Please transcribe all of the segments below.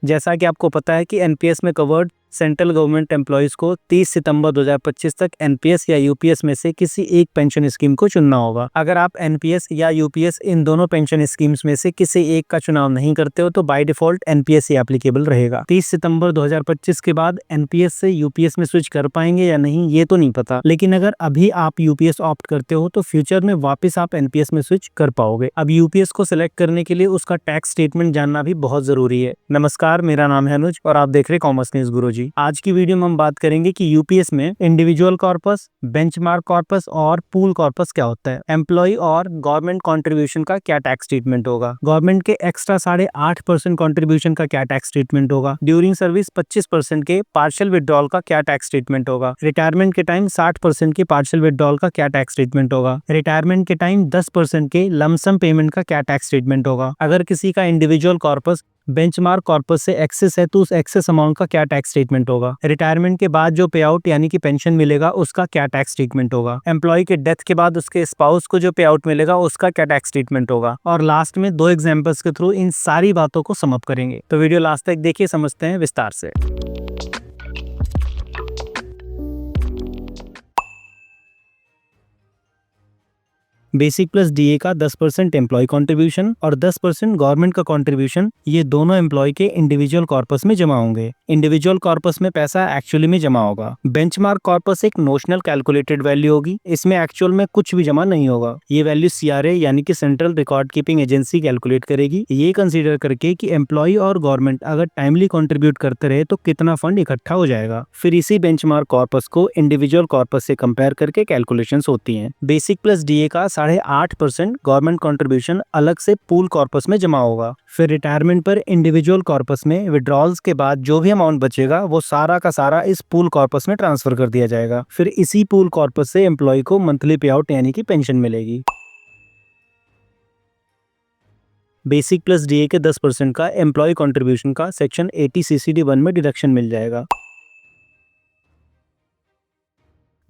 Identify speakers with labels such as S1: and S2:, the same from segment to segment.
S1: जैसा कि आपको पता है कि एनपीएस में कवर्ड सेंट्रल गवर्नमेंट एम्प्लॉयज को 30 सितंबर 2025 तक एनपीएस या यूपीएस में से किसी एक पेंशन स्कीम को चुनना होगा। अगर आप एनपीएस या यूपीएस इन दोनों पेंशन स्कीम्स में से किसी एक का चुनाव नहीं करते हो तो by default NPS he applicable रहेगा। 30 सितंबर 2025 के बाद एनपीएस से यूपीएस में स्विच कर पाएंगे या नहीं ये तो नहीं पता, लेकिन अगर अभी आप यूपीएस ऑप्ट करते हो तो फ्यूचर में वापस आप एनपीएस में स्विच कर पाओगे। अब यूपीएस को सिलेक्ट करने के लिए उसका टैक्स स्टेटमेंट जानना भी बहुत जरूरी है। नमस्कार, मेरा नाम है अनुज और आप देख रहे कॉमर्स न्यूज गुरुजी। आज की वीडियो में हम बात करेंगे कि यूपीएस में इंडिविजुअल कॉर्पस, बेंचमार्क कॉर्पस और पूल कॉर्पस क्या होता है, एम्प्लॉय और गवर्नमेंट कंट्रीब्यूशन का क्या टैक्स ट्रीटमेंट होगा, गवर्नमेंट के एक्स्ट्रा 8.5% कंट्रीब्यूशन का क्या टैक्स ट्रीटमेंट होगा, ड्यूरिंग सर्विस 25% के पार्शियल विड्रॉल का क्या टैक्स ट्रीटमेंट होगा, रिटायरमेंट के टाइम 60% के पार्शियल विड्रॉल का क्या टैक्स ट्रीटमेंट होगा, रिटायरमेंट के टाइम 10% के लमसम पेमेंट का क्या टैक्स ट्रीटमेंट होगा, अगर किसी का इंडिविजुअल कॉर्पस बेंचमार्क कॉर्पस से एक्सेस है तो उस एक्सेस अमाउंट का क्या टैक्स ट्रीटमेंट होगा, रिटायरमेंट के बाद जो पे आउट यानी कि पेंशन मिलेगा उसका क्या टैक्स ट्रीटमेंट होगा, एम्प्लॉय के डेथ के बाद उसके स्पाउस को जो पे आउट मिलेगा उसका क्या टैक्स ट्रीटमेंट होगा, और लास्ट में 2 एग्जांपल्स के थ्रू इन सारी बातों को सम अप करेंगे। तो वीडियो लास्ट तक देखिए, समझते हैं विस्तार से। बेसिक प्लस डीए का 10% एम्प्लॉय कंट्रीब्यूशन और 10% गवर्नमेंट का कंट्रीब्यूशन ये दोनों एम्प्लॉय के इंडिविजुअल कॉर्पस में जमा होंगे। इंडिविजुअल कॉर्पस में पैसा एक्चुअली में जमा होगा। बेंचमार्क कॉर्पस एक नोशनल कैलकुलेटेड वैल्यू होगी, इसमें एक्चुअल में कुछ भी जमा नहीं होगा। ये वैल्यू सीआरए यानी कि central record keeping agency calculate करेगी, ये कंसीडर करके कि एम्प्लॉय और गवर्नमेंट अगर टाइमली कंट्रीब्यूट करते रहे तो कितना फंड इकट्ठा हो जाएगा। फिर इसी बेंचमार्क कॉर्पस को इंडिविजुअल कॉर्पस से कंपेयर करके कैलकुलेशंस होती हैं। बेसिक प्लस डीए का 8% गवर्नमेंट कंट्रीब्यूशन अलग से पूल कॉर्पस में जमा होगा। फिर रिटायरमेंट पर इंडिविजुअल कॉर्पस में विड्रॉल्स के बाद जो भी अमाउंट बचेगा वो सारा का सारा इस पूल कॉर्पस में ट्रांसफर कर दिया जाएगा। फिर इसी पूल कॉर्पस से एम्प्लॉय को मंथली पे आउट यानी कि पेंशन मिलेगी। बेसिक प्लस डीए के 10% का एम्प्लॉय कंट्रीब्यूशन का सेक्शन 80 CCD 1 में डिडक्शन मिल जाएगा।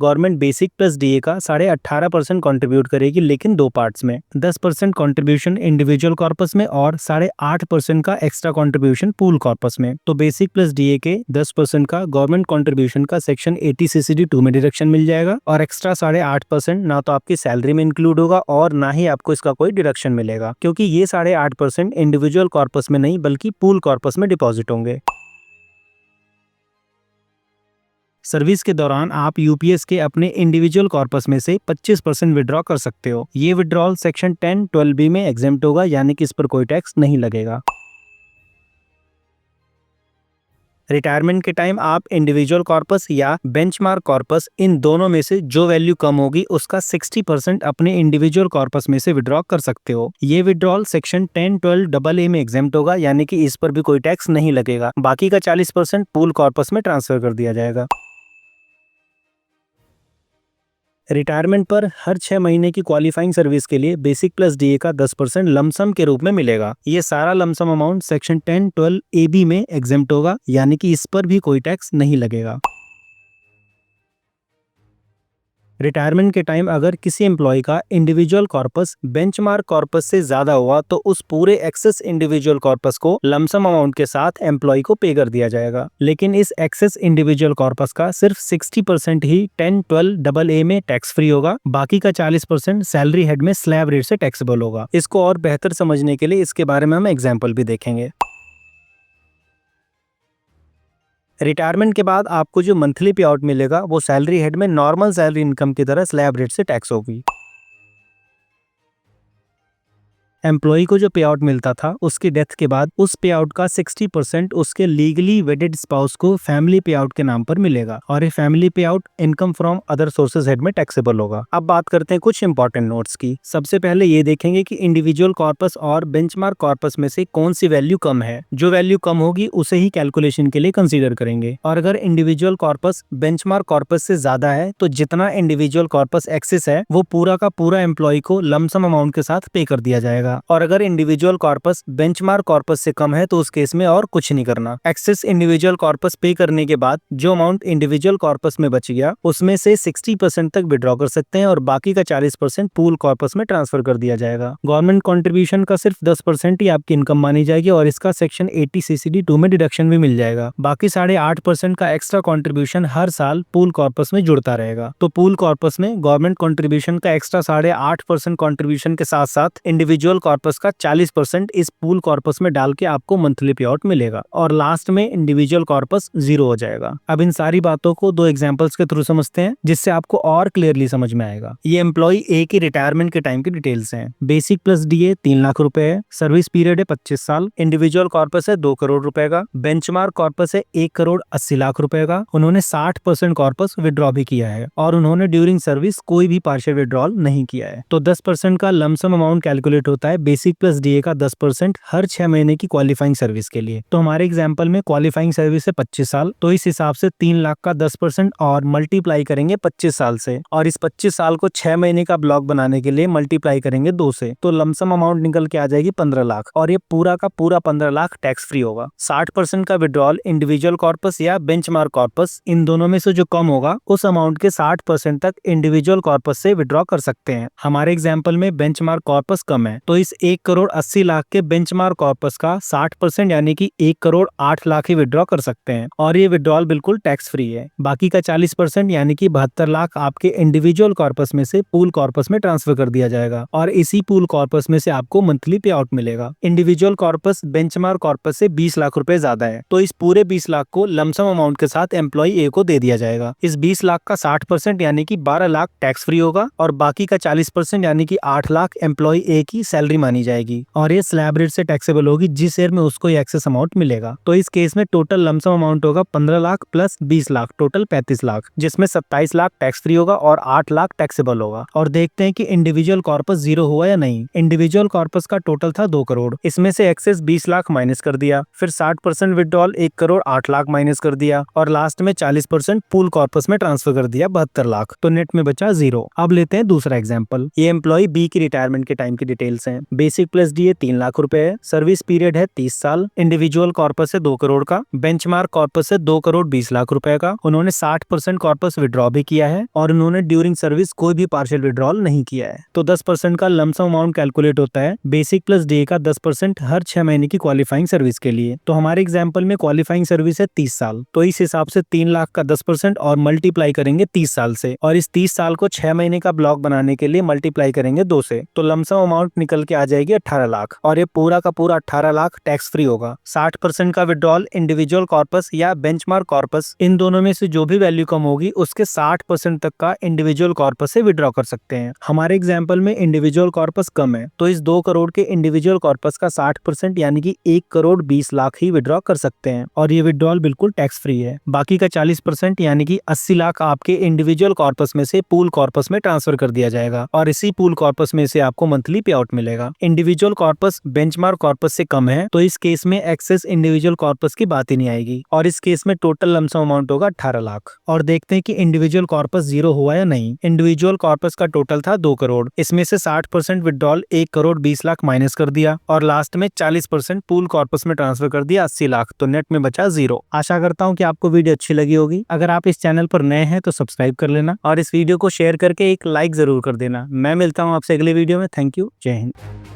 S1: गवर्नमेंट बेसिक प्लस डीए का 18.5% कंट्रीब्यूट करेगी, लेकिन 2 पार्ट्स में। 10% कंट्रीब्यूशन इंडिविजुअल कॉर्पस में और 8.5% का एक्स्ट्रा कंट्रीब्यूशन पूल कॉर्पस में। तो बेसिक प्लस डीए के 10% का गवर्नमेंट कंट्रीब्यूशन का सेक्शन 80 CCD 2 में डिडक्शन मिल जाएगा और एक्स्ट्रा 8.5% ना तो आपकी सैलरी में इंक्लूड होगा और ना ही आपको इसका कोई डिडक्शन मिलेगा, क्योंकि ये 8.5% इंडिविजुअल कॉर्पस में नहीं बल्कि पूल कॉर्पस में डिपॉजिट होंगे। सर्विस के दौरान आप यूपीएस के अपने इंडिविजुअल कॉर्पस में से 25% विड्रॉ कर सकते हो। ये विड्रॉल सेक्शन 10(12)B में एग्जेम्प्ट होगा, यानी कि इस पर कोई टैक्स नहीं लगेगा। रिटायरमेंट के टाइम आप इंडिविजुअल कॉर्पस या बेंचमार्क कॉर्पस इन दोनों में से जो वैल्यू कम होगी उसका 60% अपने इंडिविजुअल कॉर्पस में से विड्रॉ कर सकते हो। ये विड्रॉल सेक्शन 10(12)AA में एग्जेम्प्ट होगा, यानी कि इस पर भी कोई टैक्स नहीं लगेगा। बाकी का 40% पूल कॉर्पस में ट्रांसफर कर दिया जाएगा। रिटायरमेंट पर हर 6 महीने की क्वालिफाइंग सर्विस के लिए बेसिक प्लस डीए का 10% लमसम के रूप में मिलेगा। ये सारा लमसम अमाउंट सेक्शन 10(12)AB में एग्जेम्प्ट होगा, यानी कि इस पर भी कोई टैक्स नहीं लगेगा। रिटायरमेंट के टाइम अगर किसी एम्प्लॉय का इंडिविजुअल कॉर्पस बेंचमार्क कॉर्पस से ज्यादा हुआ तो उस पूरे एक्सेस इंडिविजुअल कॉर्पस को लमसम अमाउंट के साथ एम्प्लॉय को पे कर दिया जाएगा, लेकिन इस एक्सेस इंडिविजुअल कॉर्पस का सिर्फ 60% ही 10(12)AA में टैक्स फ्री होगा। बाकी का 40% सैलरी हेड में स्लैब रेट से टैक्सेबल होगा। इसको और बेहतर समझने के लिए इसके बारे में हम एग्जाम्पल भी देखेंगे। रिटायरमेंट के बाद आपको जो मंथली पे आउट मिलेगा वो सैलरी हेड में नॉर्मल सैलरी इनकम की तरह स्लैब रेट से टैक्स होगी। एम्प्लॉय को जो पे आउट मिलता था उसकी डेथ के बाद उस पे आउट का 60% उसके लीगली वेडेड स्पाउस को फैमिली पे आउट के नाम पर मिलेगा और ये फैमिली पे out income from other sources head में टैक्सेबल होगा। अब बात करते हैं कुछ इंपॉर्टेंट नोट्स की। सबसे पहले ये देखेंगे कि इंडिविजुअल कॉर्पस और बेंचमार्क कॉर्पस में से कौन सी वैल्यू कम है। जो वैल्यू कम होगी उसे ही कैलकुलेशन के लिए कंसीडर करेंगे, और अगर इंडिविजुअल कॉर्पस बेंचमार्क कॉर्पस से ज्यादा है तो जितना इंडिविजुअल कॉर्पस एक्सेस है वो पूरा का पूरा एम्प्लॉय को लमसम अमाउंट के साथ पे कर दिया जाएगा। जाएगा। और अगर इंडिविजुअल कॉर्पस बेंचमार्क कॉर्पस से कम है तो उस केस में और कुछ नहीं करना। एक्सेस इंडिविजुअल कॉर्पस पे करने के बाद जो अमाउंट इंडिविजुअल कॉर्पस में बच गया उसमें से 60% तक विड्रॉ कर सकते हैं और बाकी का 40% पूल कॉर्पस में ट्रांसफर कर दिया जाएगा। गवर्नमेंट कंट्रीब्यूशन का सिर्फ 10% ही आपकी इनकम मानी जाएगी और इसका सेक्शन 80 CCD 2 में डिडक्शन भी मिल जाएगा। बाकी 8.5% का एक्स्ट्रा कंट्रीब्यूशन हर साल पूल कॉर्पस में जुड़ता रहेगा। तो पूल कॉर्पस में गवर्नमेंट कंट्रीब्यूशन का एक्स्ट्रा 8.5% कंट्रीब्यूशन के साथ साथ इंडिविजुअल कॉर्पस का 40% इस पूल कॉर्पस में डाल के आपको मंथली पे आउट मिलेगा और लास्ट में इंडिविजुअल कॉर्पस 0 हो जाएगा। अब इन सारी बातों को 2 एग्जांपल्स के थ्रू समझते हैं जिससे आपको और क्लियरली समझ में आएगा। ये एम्प्लॉय ए की रिटायरमेंट के टाइम की डिटेल्स हैं। बेसिक प्लस डीए 3 लाख रुपए है, सर्विस पीरियड है 25 साल, इंडिविजुअल कॉर्पस है 2 करोड़ रुपए का, बेंचमार्क कॉर्पस है 1 करोड़ 80 लाख रुपए का। उन्होंने 60% कॉर्पस विड्रॉ भी किया है और उन्होंने ड्यूरिंग सर्विस कोई भी पार्शियल विड्रॉल नहीं किया है। तो 10% का लमसम अमाउंट कैलकुलेट होता है बेसिक प्लस डीए का 10% हर 6 महीने की क्वालिफाइंग सर्विस के लिए। तो हमारे एग्जाम्पल में क्वालिफाइंग सर्विस है 25 साल, तो इस हिसाब से 3 लाख का 10% और मल्टीप्लाई करेंगे 25 साल से और इस 25 साल को 6 महीने का ब्लॉक बनाने के लिए मल्टीप्लाई करेंगे 2 से, तो लमसम अमाउंट निकल के आ जाएगी 15 लाख और ये पूरा का पूरा 15 लाख टैक्स फ्री होगा। 60% का विड्रॉल इंडिविजुअल कॉर्पस या बेंचमार्क कॉर्पस इन दोनों में से जो कम होगा उस अमाउंट के 60% तक इंडिविजुअल कॉर्पस से विड्रॉ कर सकते हैं। हमारे एग्जाम्पल में बेंचमार्क कॉर्पस कम है तो इस 1 करोड़ 80 लाख के बेंचमार्क कॉर्पस का 60% यानी कि 1 करोड़ 8 लाख ही विड्रॉ कर सकते हैं और ये विड्रॉल बिल्कुल टैक्स फ्री है। बाकी का 40% यानी कि 72 लाख आपके इंडिविजुअल कॉर्पस में से पूल कॉर्पस में ट्रांसफर कर दिया जाएगा और इसी पूल कॉर्पस में से आपको मंथली पे आउट मिलेगा। इंडिविजुअल कॉर्पस बेंचमार्क कॉर्पस से 20 लाख रुपए ज्यादा है तो इस पूरे 20 लाख को लमसम अमाउंट के साथ एम्प्लॉय ए को दे दिया जाएगा। इस 20 लाख का 60% यानी कि 12 लाख टैक्स फ्री होगा और बाकी का 40% यानी कि 8 लाख एम्प्लॉय ए की सैलरी मानी जाएगी और ये स्लैब रेट से टैक्सेबल होगी जिस ईयर में उसको ये एक्सेस अमाउंट मिलेगा। तो इस केस में टोटल लमसम अमाउंट होगा 15 लाख प्लस 20 लाख टोटल 35 लाख जिसमें 27 लाख टैक्स फ्री होगा और 8 लाख टैक्सेबल होगा। और देखते हैं कि इंडिविजुअल कॉर्पस 0 हुआ या नहीं। इंडिविजुअल कॉर्पस का टोटल था 2 करोड़, इसमें से एक्सेस 20 लाख माइनस कर दिया, फिर 60% विड्रॉल 1 करोड़ 8 लाख माइनस कर दिया और लास्ट में 40% पूल कॉर्पस में ट्रांसफर कर दिया 72 लाख, तो नेट में बचा 0। अब लेते हैं दूसरा एग्जांपल। ये एम्प्लॉय बी की रिटायरमेंट के टाइम की डिटेल्स हैं। बेसिक प्लस डीए 3 लाख रुपए है, सर्विस पीरियड है 30 साल, इंडिविजुअल कॉर्पस है 2 करोड़ का, बेंचमार्क कॉर्पस है 2 करोड़ 20 लाख रुपए का। उन्होंने 60% कॉर्पस विड्रॉ भी किया है और उन्होंने ड्यूरिंग सर्विस कोई भी पार्शियल विड्रॉल नहीं किया है। तो 10% का लमसम अमाउंट कैलकुलेट होता है बेसिक प्लस डीए का 10% हर 6 महीने की क्वालिफाइंग सर्विस के लिए। तो हमारे एग्जांपल में क्वालिफाइंग सर्विस है 30 साल, तो इस हिसाब से 3 लाख का 10% और मल्टीप्लाई करेंगे 30 साल से और इस 30 साल को 6 महीने का ब्लॉक बनाने के लिए मल्टीप्लाई करेंगे 2 से, तो लमसम अमाउंट निकल के आ जाएगी 18 लाख और ये पूरा का पूरा 18 लाख टैक्स फ्री होगा। 60% का विड्रॉल इंडिविजुअल कॉर्पस या बेंचमार्क कॉर्पस इन दोनों में से जो भी वैल्यू कम होगी उसके 60% तक का इंडिविजुअल कॉर्पस से विड्रॉ कर सकते हैं। हमारे एग्जांपल में इंडिविजुअल कॉर्पस कम है तो इस 2 करोड़ के इंडिविजुअल कॉर्पस का 60% यानी कि 1 करोड़ 20 लाख ही विड्रॉ कर सकते हैं और ये विड्रॉल बिल्कुल टैक्स फ्री है। बाकी का 40% यानी कि 80 लाख आपके इंडिविजुअल कॉर्पस में से पूल कॉर्पस में ट्रांसफर कर दिया जाएगा और इसी पूल कॉर्पस में से आपको मंथली पे आउट मिलेगा। इंडिविजुअल कॉर्पस बेंचमार्क कॉर्पस से कम है तो इस केस में एक्सेस इंडिविजुअल कॉर्पस की बात ही नहीं आएगी और इस केस में टोटल लमसम अमाउंट होगा 18 लाख। और देखते हैं कि इंडिविजुअल कॉर्पस 0 हुआ या नहीं। इंडिविजुअल कॉर्पस का टोटल था 2 करोड़, इसमें से 60% विड्रॉल 1 करोड़ 20 लाख माइनस कर दिया और लास्ट में 40% पूल कॉर्पस में ट्रांसफर कर दिया 80 लाख, तो नेट में बचा 0। आशा करता हूँ कि आपको वीडियो अच्छी लगी होगी। अगर आप इस चैनल पर नए हैं तो सब्सक्राइब कर लेना और इस वीडियो को शेयर करके एक लाइक जरूर कर देना। मैं मिलता हूँ आपसे अगले वीडियो में। थैंक यू, जय हिंद।